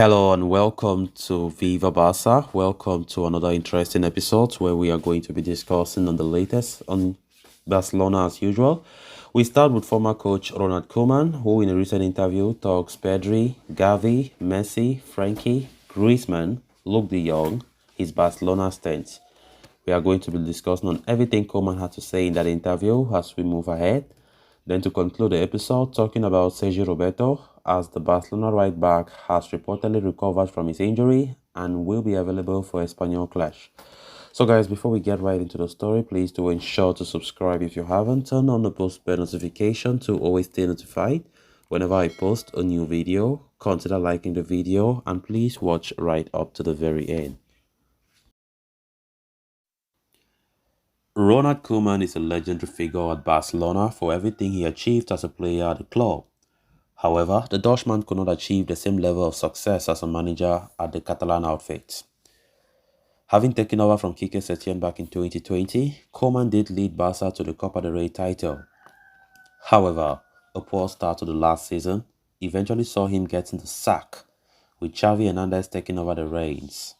Hello and welcome to Viva Barca. Welcome to another interesting episode where we are going to be discussing on the latest on Barcelona as usual. We start with former coach Ronald Koeman, who in a recent interview talks Pedri, Gavi, Messi, Frankie, Griezmann, Luke de Jong, his Barcelona stint. We are going to be discussing on everything Koeman had to say in that interview as we move ahead. Then to conclude the episode, talking about Sergio Roberto, as the Barcelona right back has reportedly recovered from his injury and will be available for Espanyol clash. So guys, before we get right into the story, please do ensure to subscribe if you haven't. Turn on the post bell notification to always stay notified whenever I post a new video. Consider liking the video and please watch right up to the very end. Ronald Koeman is a legendary figure at Barcelona for everything he achieved as a player at the club. However, the Dutchman could not achieve the same level of success as a manager at the Catalan outfit. Having taken over from Quique Setién back in 2020, Koeman did lead Barca to the Copa del Rey title. However, a poor start to the last season eventually saw him getting the sack, with Xavi Hernandez taking over the reins.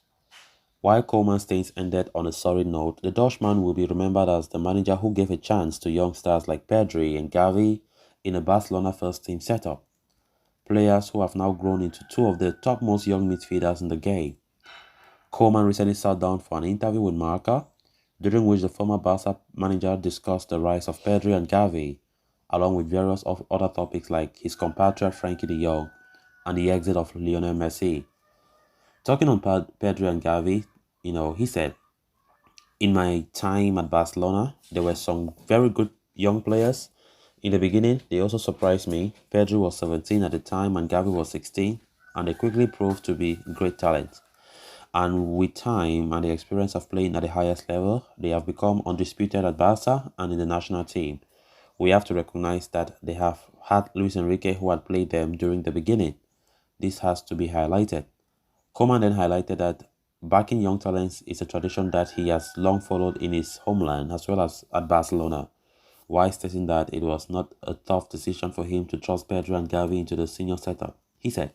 While Koeman's stint ended on a sorry note, the Dutchman will be remembered as the manager who gave a chance to young stars like Pedri and Gavi in a Barcelona first-team setup, players who have now grown into two of the topmost young midfielders in the game. Koeman recently sat down for an interview with Marca, during which the former Barca manager discussed the rise of Pedri and Gavi, along with various other topics like his compatriot Frankie de Jong and the exit of Lionel Messi. Talking on Pedri and Gavi, he said, "In my time at Barcelona, there were some very good young players. In the beginning, they also surprised me. Pedri was 17 at the time and Gavi was 16, and they quickly proved to be great talent. And with time and the experience of playing at the highest level, they have become undisputed at Barca and in the national team. We have to recognize that they have had Luis Enrique who had played them during the beginning. This has to be highlighted." Koeman then highlighted that backing young talents is a tradition that he has long followed in his homeland as well as at Barcelona, while stating that it was not a tough decision for him to trust Pedro and Gavi into the senior setup. He said,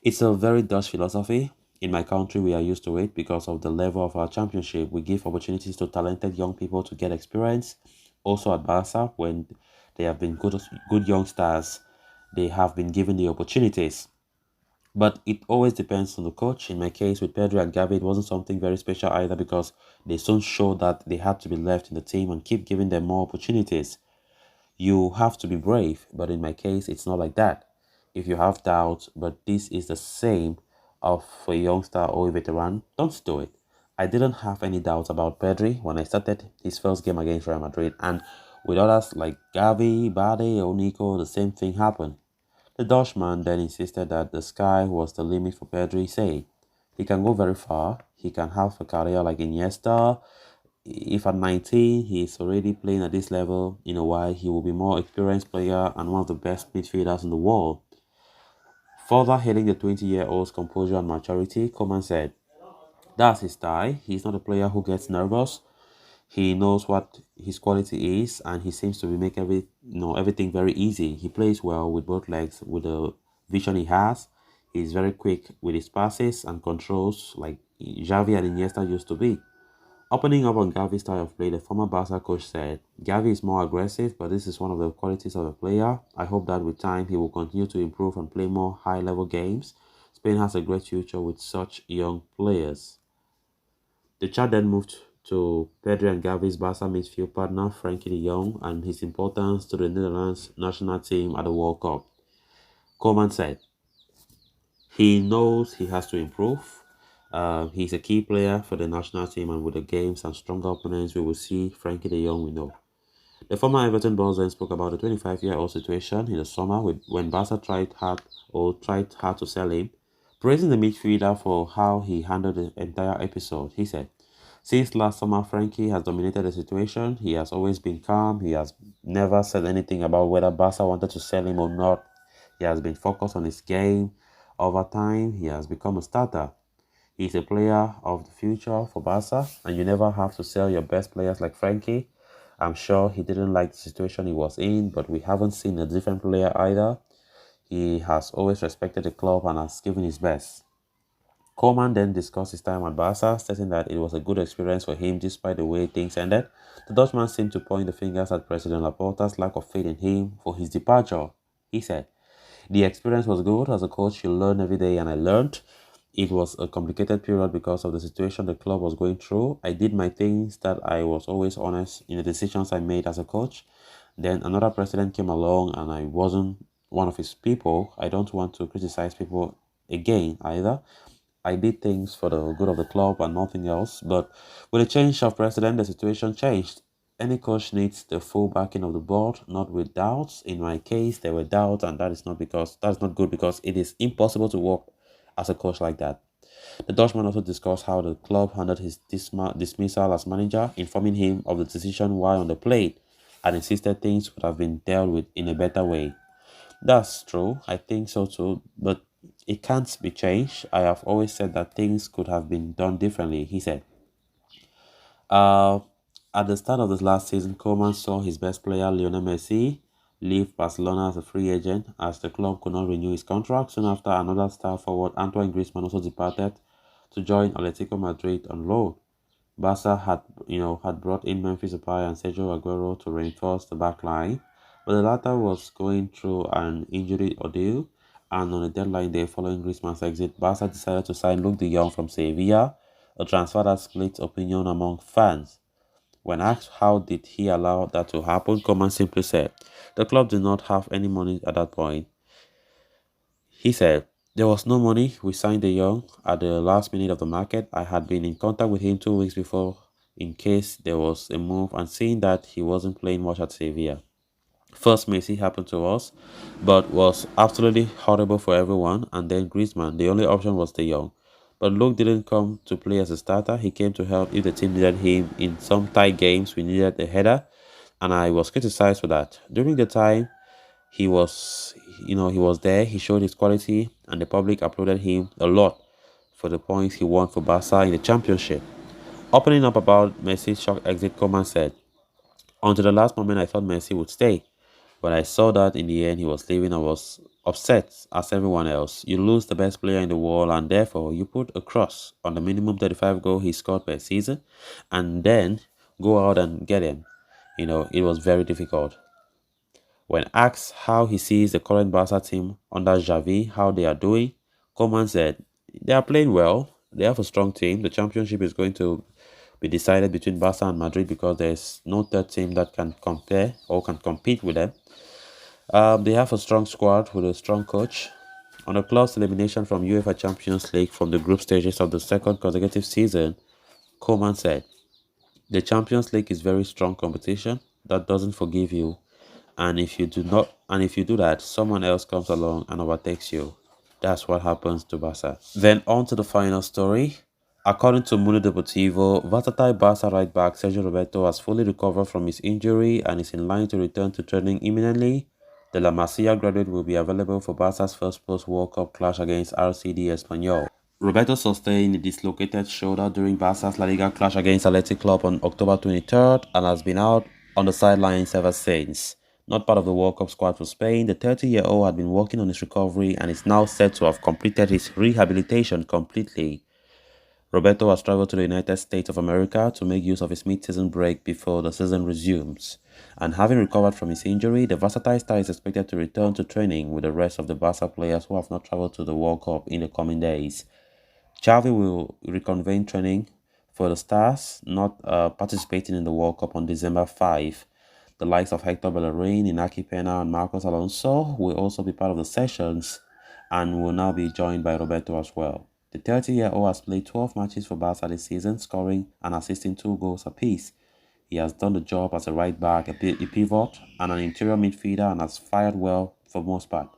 "It's a very Dutch philosophy. In my country, we are used to it because of the level of our championship. We give opportunities to talented young people to get experience. Also at Barca, when they have been good young stars, they have been given the opportunities. But it always depends on the coach. In my case with Pedro and Gavi, it wasn't something very special either because they soon showed that they had to be left in the team and keep giving them more opportunities. You have to be brave, but in my case, it's not like that. If you have doubts, but this is the same of a youngster or a veteran, don't do it. I didn't have any doubts about Pedri when I started his first game against Real Madrid, and with others like Gavi, Bade, or Nico, the same thing happened." The Dutchman then insisted that the sky was the limit for Pedri, saying, "He can go very far. He can have a career like Iniesta. If at 19 he is already playing at this level, in a while he will be more experienced player and one of the best midfielders in the world." Further hailing the 20-year-old's composure and maturity, Koeman said, "That's his style. He's not a player who gets nervous. He knows what his quality is, and he seems to be making everything very easy. He plays well with both legs, with the vision he has. He's very quick with his passes and controls, like Xavi and Iniesta used to be." Opening up on Gavi's style of play, the former Barca coach said, "Gavi is more aggressive, but this is one of the qualities of a player. I hope that with time he will continue to improve and play more high-level games. Spain has a great future with such young players." The chat then moved to Pedri and Gavi's Barca midfield partner Frankie de Jong and his importance to the Netherlands national team at the World Cup. Koeman said, "He knows he has to improve. He's a key player for the national team, and with the games and stronger opponents we will see Frankie de Jong we know." The former Everton boss then spoke about the 25-year-old situation in the summer when Barca tried hard to sell him, praising the midfielder for how he handled the entire episode. He said, "Since last summer, Frankie has dominated the situation. He has always been calm. He has never said anything about whether Barca wanted to sell him or not. He has been focused on his game. Over time, he has become a starter. He's a player of the future for Barca, and you never have to sell your best players like Frankie. I'm sure he didn't like the situation he was in, but we haven't seen a different player either. He has always respected the club and has given his best." Koeman then discussed his time at Barca, stating that it was a good experience for him despite the way things ended. The Dutchman seemed to point the fingers at President Laporta's lack of faith in him for his departure. He said, "The experience was good. As a coach, you learn every day, and I learned. It was a complicated period because of the situation the club was going through. I did my things that I was always honest in the decisions I made as a coach. Then another president came along and I wasn't one of his people. I don't want to criticize people again either. I did things for the good of the club and nothing else. But with the change of president, the situation changed. Any coach needs the full backing of the board, not with doubts. In my case, there were doubts, and that's not good because it is impossible to work as a coach like that." The Dutchman also discussed how the club handled his dismissal as manager, informing him of the decision while on the plate, and insisted things would have been dealt with in a better way. That's true, I think so too, but it can't be changed. I have always said that things could have been done differently, he said. Uh, at the start of this last season, Koeman saw his best player, Lionel Messi, leave Barcelona as a free agent as the club could not renew his contract. Soon after, another star forward, Antoine Griezmann, also departed to join Atletico Madrid on loan. Barca had brought in Memphis Depay and Sergio Aguero to reinforce the back line, but the latter was going through an injury ordeal, and on the deadline day following Griezmann's exit, Barca decided to sign Luke de Jong from Sevilla, a transfer that split opinion among fans. When asked how did he allow that to happen, Koeman simply said, "The club did not have any money at that point." He said, "There was no money. We signed De Jong at the last minute of the market. I had been in contact with him 2 weeks before in case there was a move, and seeing that he wasn't playing much at Sevilla. First, Messi happened to us, but was absolutely horrible for everyone. And then Griezmann, the only option was De Jong. But Luke didn't come to play as a starter. He came to help if the team needed him. In some tight games, we needed a header, and I was criticized for that. During the time he was, he was there, he showed his quality, and the public applauded him a lot for the points he won for Barca in the championship." Opening up about Messi's shock exit, Koeman said, "Until the last moment, I thought Messi would stay. When I saw that in the end he was leaving, I was upset as everyone else. You lose the best player in the world, and therefore you put a cross on the minimum 35 goal he scored per season and then go out and get him. It was very difficult." When asked how he sees the current Barca team under Xavi, how they are doing, Koeman said, "They are playing well. They have a strong team. The championship is going to be decided between Barca and Madrid because there's no third team that can compare or can compete with them. They have a strong squad with a strong coach." On a close elimination from UEFA Champions League from the group stages of the second consecutive season, Koeman said, "The Champions League is very strong competition that doesn't forgive you, and if you do that, someone else comes along and overtakes you. That's what happens to Barca." Then on to the final story. According to Mundo Deportivo, versatile Barca right back Sergio Roberto has fully recovered from his injury and is in line to return to training imminently. The La Masia graduate will be available for Barca's first post-World Cup clash against RCD Espanyol. Roberto sustained a dislocated shoulder during Barca's La Liga clash against Athletic Club on October 23rd and has been out on the sidelines ever since. Not part of the World Cup squad for Spain, the 30-year-old had been working on his recovery and is now said to have completed his rehabilitation completely. Roberto has traveled to the United States of America to make use of his mid-season break before the season resumes. And having recovered from his injury, the versatile star is expected to return to training with the rest of the Barca players who have not traveled to the World Cup in the coming days. Xavi will reconvene training for the Stars, not participating in the World Cup on December 5. The likes of Hector Bellerin, Inaki Pena, and Marcos Alonso will also be part of the sessions and will now be joined by Roberto as well. The 30-year-old has played 12 matches for Barca this season, scoring and assisting 2 goals apiece. He has done the job as a right back, a pivot, and an interior midfielder, and has fired well for most part.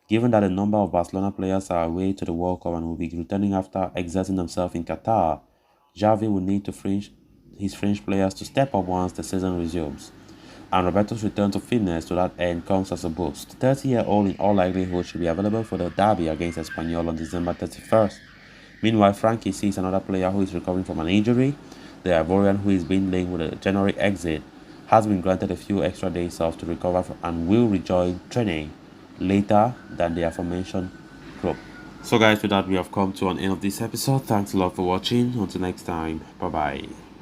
Given that a number of Barcelona players are away to the World Cup and will be returning after exerting themselves in Qatar, Xavi will need his French players to step up once the season resumes. And Roberto's return to fitness to that end comes as a boost. The 30-year-old in all likelihood should be available for the derby against Espanyol on December 31st. Meanwhile, Frankie sees another player who is recovering from an injury. The Ivorian, who is being linked with a January exit, has been granted a few extra days off to recover and will rejoin training later than the aforementioned group. So guys, with that we have come to an end of this episode. Thanks a lot for watching. Until next time, bye bye.